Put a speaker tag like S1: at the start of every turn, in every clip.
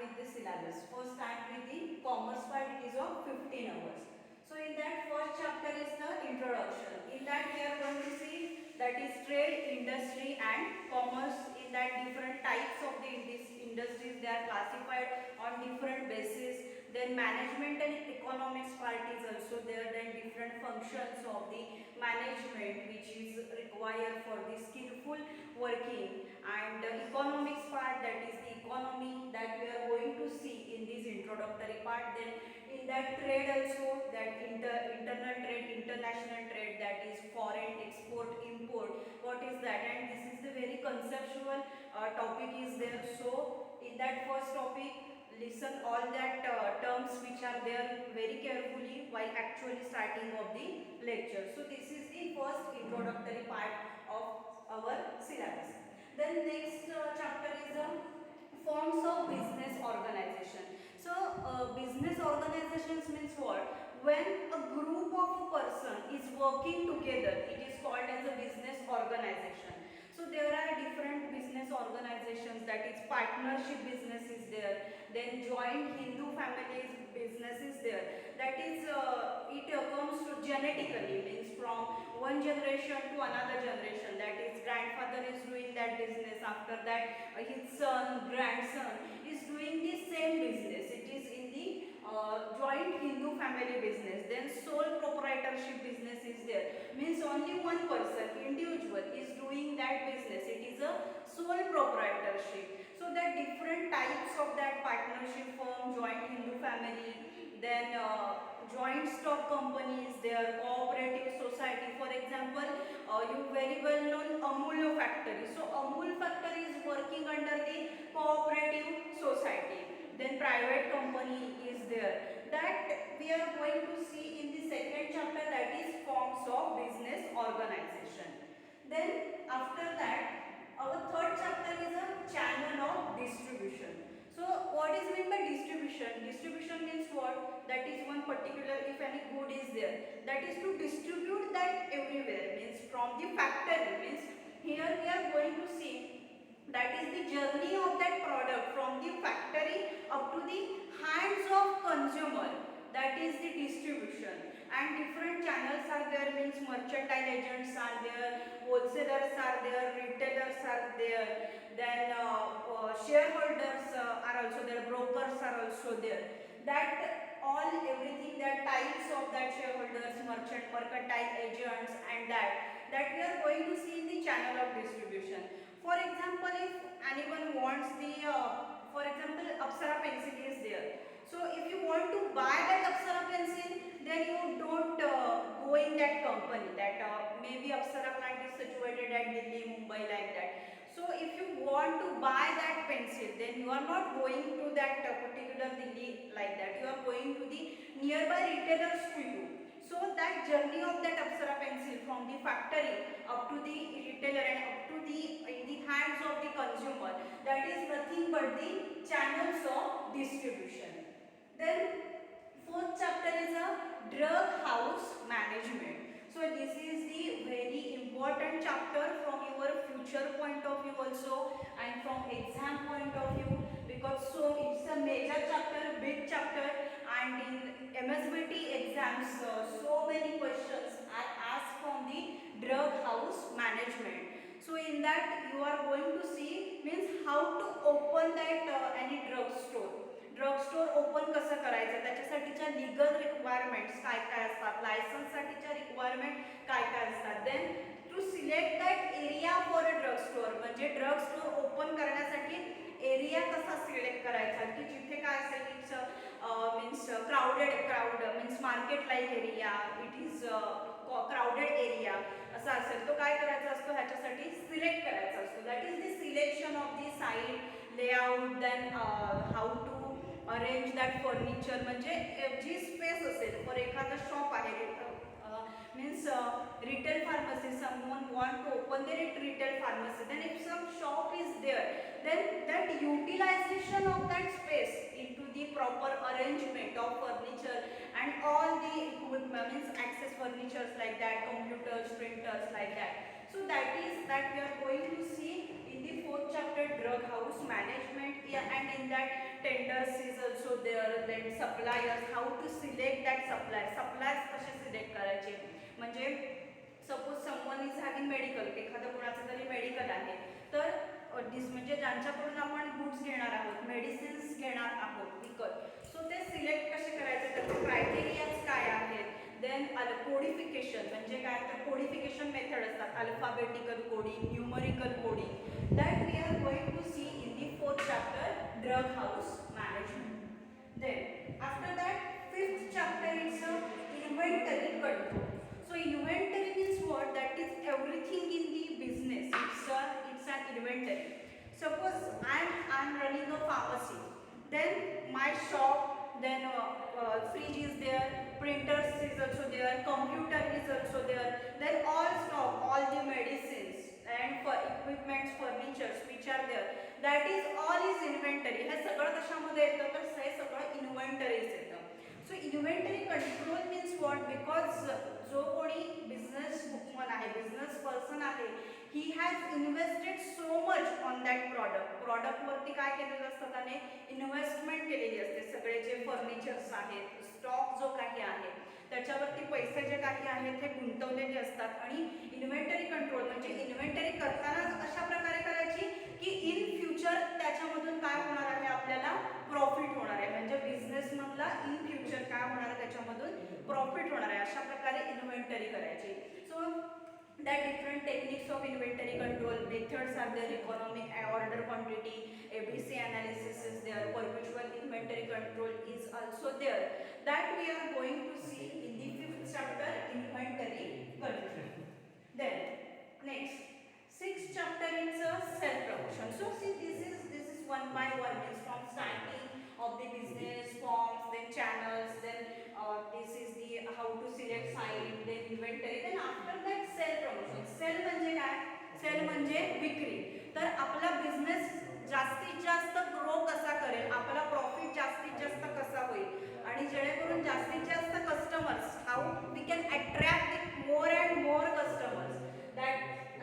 S1: with the syllabus. First start with the commerce part, it is of 15 hours. So in that first chapter is the introduction. In that we are going to see that is trade, industry and commerce. In that different types of the industries, they are classified on different basis. Then management and economics part is also there. Then different functions of the management which is required for the skillful working, and economics part, that is the economy that we are going to see in this introductory part. Then in that trade also, that internal trade, international trade, that is foreign export import, what is that, and this is the very conceptual topic is there. So in that first topic, listen all that terms which are there very carefully while actually starting of the lecture. So this is the first introductory part of our syllabus. Then next chapter is forms of business organization. So business organizations means what? When a group of a person is working together, it is called as a business organization. So there are different business organizations, that is partnership business is there, then joint Hindu families business is there. That is it comes to genetically, means from one generation to another generation. That is grandfather is doing that business, after that his son, grandson is doing the same business. It is in the joint Hindu family business. Then sole proprietorship business is there, means only one person, individual is doing that business. It is a sole proprietorship. So there are different types of that partnership firm, joint Hindu family, then joint stock companies, there cooperative society. For example, you very well known Amul factory. So Amul factory is working under the cooperative society. Then private company is there. That we are going to see in the second chapter, that is forms of business organization. Then after that, our third chapter is a channel of distribution. So what is meant by distribution? Distribution means what? That is one particular, if any good is there, that is to distribute that everywhere, means from the factory, means here we are going to see that is the journey of that product from the factory up to the hands of consumer. That is the distribution. And different channels are there, means mercantile agents are there, wholesalers are there, retailers are there, then shareholders are also there, brokers are also there. That all everything, that types of that shareholders, mercantile agents, and that we are going to see in the channel of distribution. For example, if anyone wants the, for example, Apsara pencil is there. So if you want to buy that Apsara pencil, then you don't go in that company. That maybe Apsara plant is situated at Delhi, Mumbai, like that. So if you want to buy that pencil, then you are not going to that particular Delhi like that. You are going to the nearby retailers to you. So that journey of that Apsara pencil from the factory up to the retailer and up to the in the hands of the consumer, that is nothing but the channels of distribution. Then fourth chapter is a drug house management. So this is the very important chapter from your future point of view also, and from exam point of view, because so it's a major chapter, big chapter, and in MSBT exams so many questions are asked from the drug house management. So in that you are going to see, means how to open that any drug store. Drug store open कसं करायचं, त्याच्यासाठीच्या legal requirements काय काय असतात, लायसन्ससाठीच्या requirement काय काय असतात. Then to select that area for a drug store, म्हणजे drug store open करण्यासाठी एरिया कसा सिलेक्ट करायचा, की जिथे काय असेल, it's means crowd means market like area, it is crowded area असा असेल, तो काय करायचा असतो, ह्याच्यासाठी सिलेक्ट करायचा असतो. That is the selection of the site layout. Then how to arrange that furniture, म्हणजे जी स्पेस असेल फॉर एखादा शॉप आहे, means retail pharmacy, someone want to open their retail pharmacy, then if some shop is there, then that utilization of that space into the proper arrangement of furniture and all the equipment, means access furnitures like that, computers, printers, like that. So that is that we are going to see in the fourth chapter, drug house management. Yeah, and in that tender vendors is also there, then suppliers, how to select that suppliers कसे select करायचे, म्हणजे suppose someone is having medical, एखादं कोणाचं तरी medical आहे, तर म्हणजे ज्यांच्याकडून आपण गुड्स घेणार आहोत, मेडिसिन्स घेणार आहोत विकत, सो ते सिलेक्ट कसे करायचे, त्याचे क्रायटेरियाज काय आहेत. देन कोडिफिकेशन म्हणजे काय, तर कोडिफिकेशन मेथड असतात, alphabetical coding, numerical coding, that we are going to see in the 4th chapter drug house management. Then after that 5th chapter is inventory control. So inventory means what? That is everything in the business. It's an inventory. Suppose I'm running a pharmacy. Then my shop, then fridge is there, printers is also there, computer is also there. Then all stock, all the medicines and for equipments, furnitures which are there. That is all is inventory. हे सगळं कशामध्ये येतं, तर हे सगळं inventories येतं. So inventory control means what? Because जो कोणी business woman आहे, business person आहे, he has invested so much on that प्रॉडक्टवरती काय केलेलं असतं, त्याने इन्व्हेस्टमेंट केलेली असते. सगळे जे फर्निचर्स आहेत, स्टॉक जो काही आहे, त्याच्यावरती पैसे जे काही आहेत हे गुंतवलेले असतात. आणि इन्व्हेंटरी कंट्रोल म्हणजे इन्व्हेंटरी करतानाच अशा प्रकारे करायची की इन फ्युचर त्याच्यामधून काय होणार आहे, आपल्याला प्रॉफिट होणार आहे, म्हणजे बिझनेसमधला इन फ्युचर काय होणार आहे, त्याच्यामधून प्रॉफिट होणार आहे, अशा प्रकारे इन्व्हेंटरी करायची. सो the different techniques of inventory control methods are there, economic order quantity, ABC analysis is there, perpetual inventory control is also there, that we are going to see in the 5th chapter inventory control. Then next 6th chapter is self promotion. So see, this is one by one, means from starting of the business forms, then channels, then this is the how to select sign, then inventory, then after that sell promotion. Sale म्हणजे काय, cell म्हणजे विक्री. तर आपला business जास्तीत जास्त grow कसा करेल, आपला प्रॉफिट जास्तीत जास्त कसा होईल, आणि जेणेकरून जास्तीत जास्त customers, how we can attract more and more customers,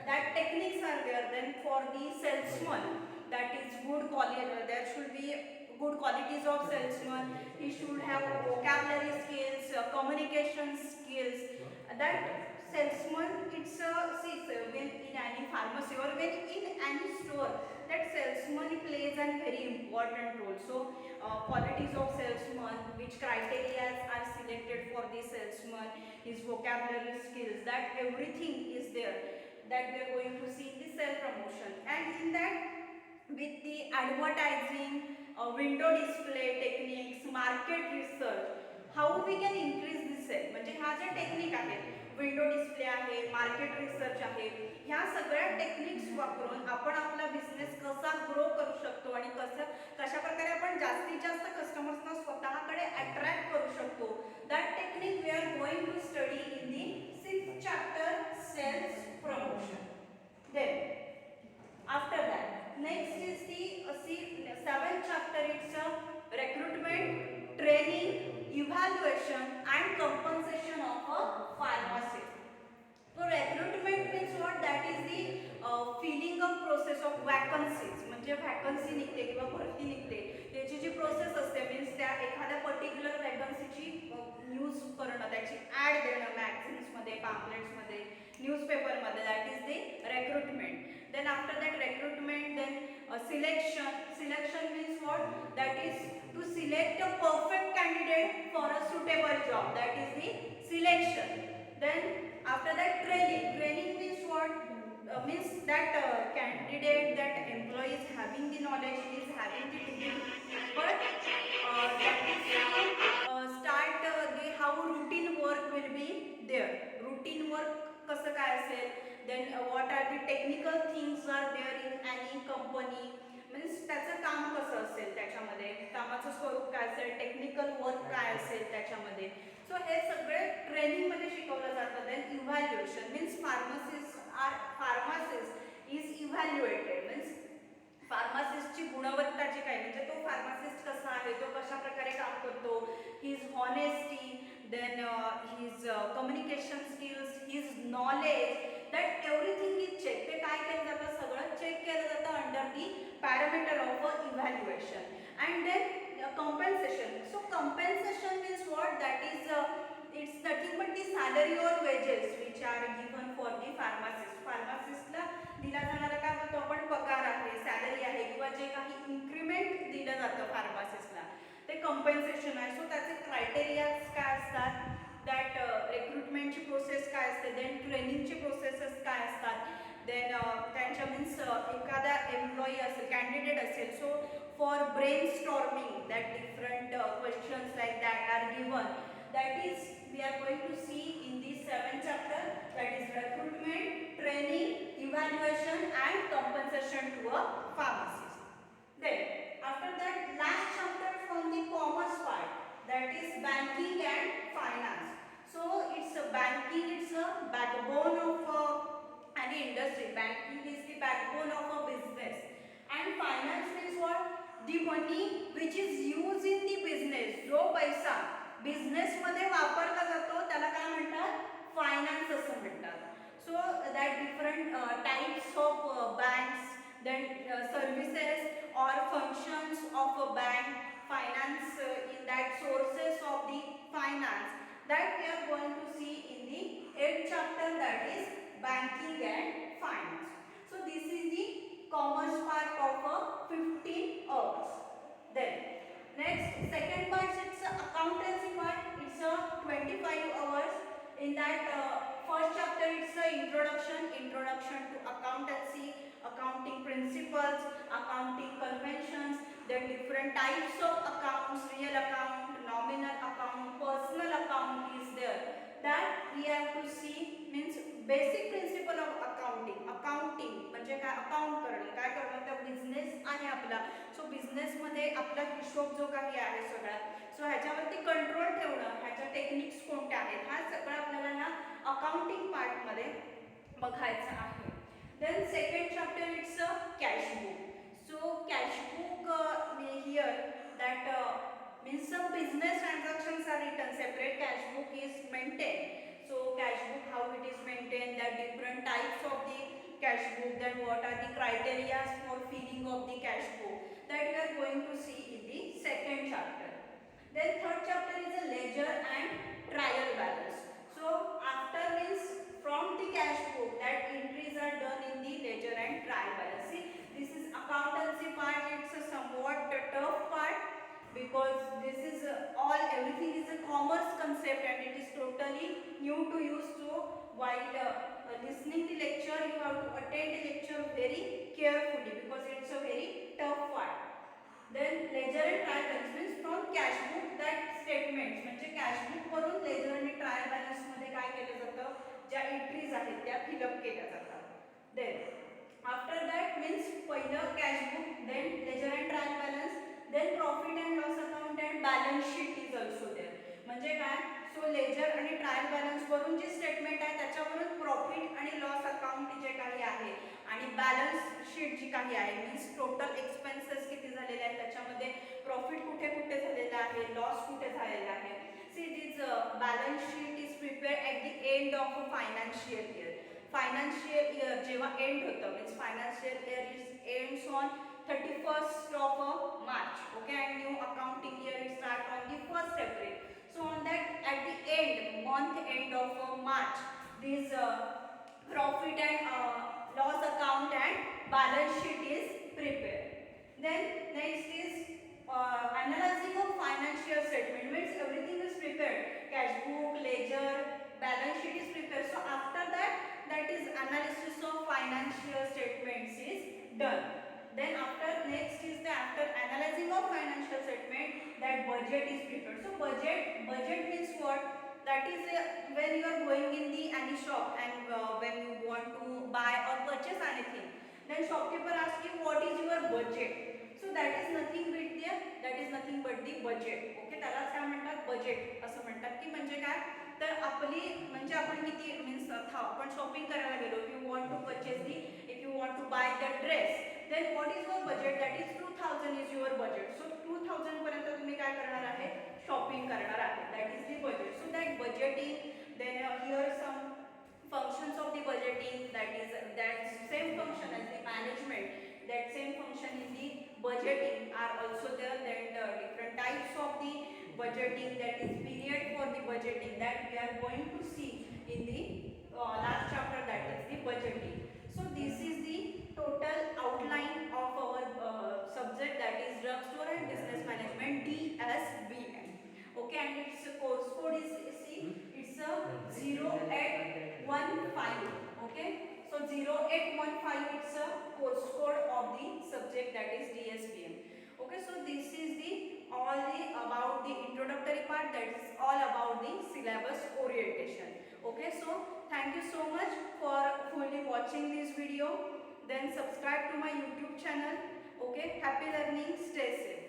S1: that techniques are there. Then for the salesman, that is good quality, there should be good qualities of salesman. He should have vocabulary skills, communication skills. That salesman, it's when in any pharmacy or when in any store, that salesman plays a very important role. So qualities of salesman, which criteria are selected for the salesman, his vocabulary skills, that everything is there, that we are going to see in the sell promotion. And in that, with the advertising, window display techniques, market research, how we can increase the sale, म्हणजे ह्या ज्या technique आहेत, window display आहे, market research आहे, ह्या सगळ्या techniques वापरून आपण आपला बिझनेस कसा ग्रो करू शकतो आणि कशा प्रकारे आपण जास्तीत जास्त कस्टमर्सना स्वतःकडे अट्रॅक्ट करू शकतो. That technique we are going to study in the 6th chapter sales promotion. Then after that next is the 7th chapter, it's recruitment, training, evaluation and compensation of a pharmacist. So recruitment means what? That is the filling up process of vacancies, म्हणजे vacancy निघते किंवा भरती निघते, त्याची जी process असते, means त्या एखाद्या particular वॅकन्सीची news करणं, त्याची ॲड देणं मॅगझिन्समध्ये, पॅम्पलेट्समध्ये, न्यूजपेपरमध्ये, that is the recruitment. Then after that recruitment, then selection means what? That is to select a perfect candidate for a suitable job, that is the selection. Then after that training means what? Means that candidate, that employee is having the knowledge, he is having the degree, but that is start the how routine work will be there, routine work कसं काय असेल, then what are the technical things are there in any company, means त्याचं काम कसं असेल, त्याच्यामध्ये कामाचं स्वरूप काय असेल, टेक्निकल वर्क काय असेल त्याच्यामध्ये. सो हे सगळे ट्रेनिंगमध्ये शिकवलं जातं. Then evaluation means pharmacist is evaluated, means फार्मासिस्टची गुणवत्ता जी काय, म्हणजे तो फार्मासिस्ट कसा आहे, तो कशा प्रकारे काम करतो, his honesty, then his communication skills, his knowledge, that everything is check. ते काय केलं जातं, सगळं चेक केलं जातं under the parameter of evaluation. And then जातं फार्मासिस्टला, ते कंपेन्सेशन आहे. सो त्याचे क्रायटेरियाज काय असतात, दॅट रिक्रुटमेंटची प्रोसेस काय असते, देन ट्रेनिंगची प्रोसेसेस काय असतात, देन त्यांच्या मीन्स एखादा एम्प्लॉई असेल, कॅन्डिडेट असेल, so for brainstorming that different questions like that are given, that is we are going to see in the 7th chapter, that is recruitment, training, evaluation and compensation to a pharmacist. Then after that, last chapter from the commerce part, that is banking and finance. So it's a banking, it's a backbone of any industry. Banking is the backbone of a business, and finance means what? The money which is used in the business, जो पैसा business मध्ये वापरला जातो त्याला काय म्हणतात, finance असं म्हणतात. So that different types of banks, then services और functions of a bank, finance in that sources of the finance, that we are going to see in the 8th chapter, that is banking and finance. So this is the commerce part of a 15 hours. Then next second part, it's a accountancy part, it's a 25 hours. In that first chapter, it's a introduction to accountancy, accounting principles, accounting conventions, then different types of accounts, real account, nominal account, personal account is there, that we have to see. Means basic principle of accounting म्हणजे काय, account करणं, काय करणं, तर business आहे आपला. सो business मध्ये आपला हिशोब जो काही आहे सगळा, सो ह्याच्यावरती कंट्रोल ठेवणं, ह्याच्या टेक्निक्स कोणत्या आहेत, हा सगळं आपल्याला ना अकाउंटिंग पार्ट मध्ये बघायचं आहे. Then second chapter, it's a cash book. So cash book here that means some business transactions are written, separate cash book is maintained. So cash book, how it is maintained, that different types of the cash book, then what are the criteria for filling of the cash book, that we are going to see in the second chapter. Then third chapter is a ledger and trial balance. So after means from the cash book, that entries are done in the ledger and trial balance. See, this is accountancy part, it's a somewhat tough part, because this is all, everything is a commerce concept and it is totally new to you. So while listening the lecture, you have to attend the lecture very carefully, because it's a very tough part. Then ledger and trial balance means from cash book, that statements म्हणजे cash book वरून ledger आणि trial balance मध्ये काय केलं जातं, ज्या entries आहेत त्या फिलअप केल्या जातात. Then after that means पहिलं cash book, then ledger and trial balance, then profit and loss account and balance sheet is also there. म्हणजे काय, सो लेजर आणि ट्रायल बॅलन्स वरून जे स्टेटमेंट आहे त्याच्यावरून प्रॉफिट आणि लॉस अकाउंट जे काही आहे आणि बॅलन्स शीट जी काही आहे, मीन्स टोटल एक्सपेन्सेस किती झालेले आहेत, त्याच्यामध्ये प्रॉफिट कुठे कुठे झालेला आहे, लॉस कुठे झालेला आहे. See this balance sheet is prepared at the end of a financial year. Financial year जेव्हा एंड होतं, means financial year is ends on 31st of March, okay, and new accounting year it start on the 1st April. So on that, at the end, month end of March, this profit and loss account and balance sheet is prepared. Then next is analyzing of financial statement, means everything is prepared, cash book, ledger, balance sheet is prepared. So after that, that is analysis of financial statements is done. Then after next is the after analyzing of financial statement, that budget is prepared. So budget means what? That is when you are going in the any shop and when you want to buy or purchase anything, then shopkeeper asks you what is your budget. So that is nothing but the budget. Okay, त्यालाच काय म्हणतात, budget असं म्हणतात. की म्हणजे काय, तर आपली म्हणजे आपण किती मीन्स आपण शॉपिंग करायला गेलो, if you want to purchase the, if you want to buy the dress, then what is your budget, that is 2000 is your budget. So 2000 पर्यंत तुम्ही काय करणार आहे, शॉपिंग करणार आहे, that is the budget. So that budgeting, then here some functions of the budgeting, that is that same function as the management, that same function in the budgeting are also there. Then the different types of the budgeting, that is period for the budgeting, that we are going to see in the last chapter, that is the budgeting. So this is the total outline of our subject, that is drugstore and business postcode of the subject, that is DSPM. Okay, so this is the all the about the introductory part, that is all about the syllabus orientation. Okay, so thank you so much for fully watching this video. Then subscribe to my YouTube channel. Okay, happy learning, stay safe.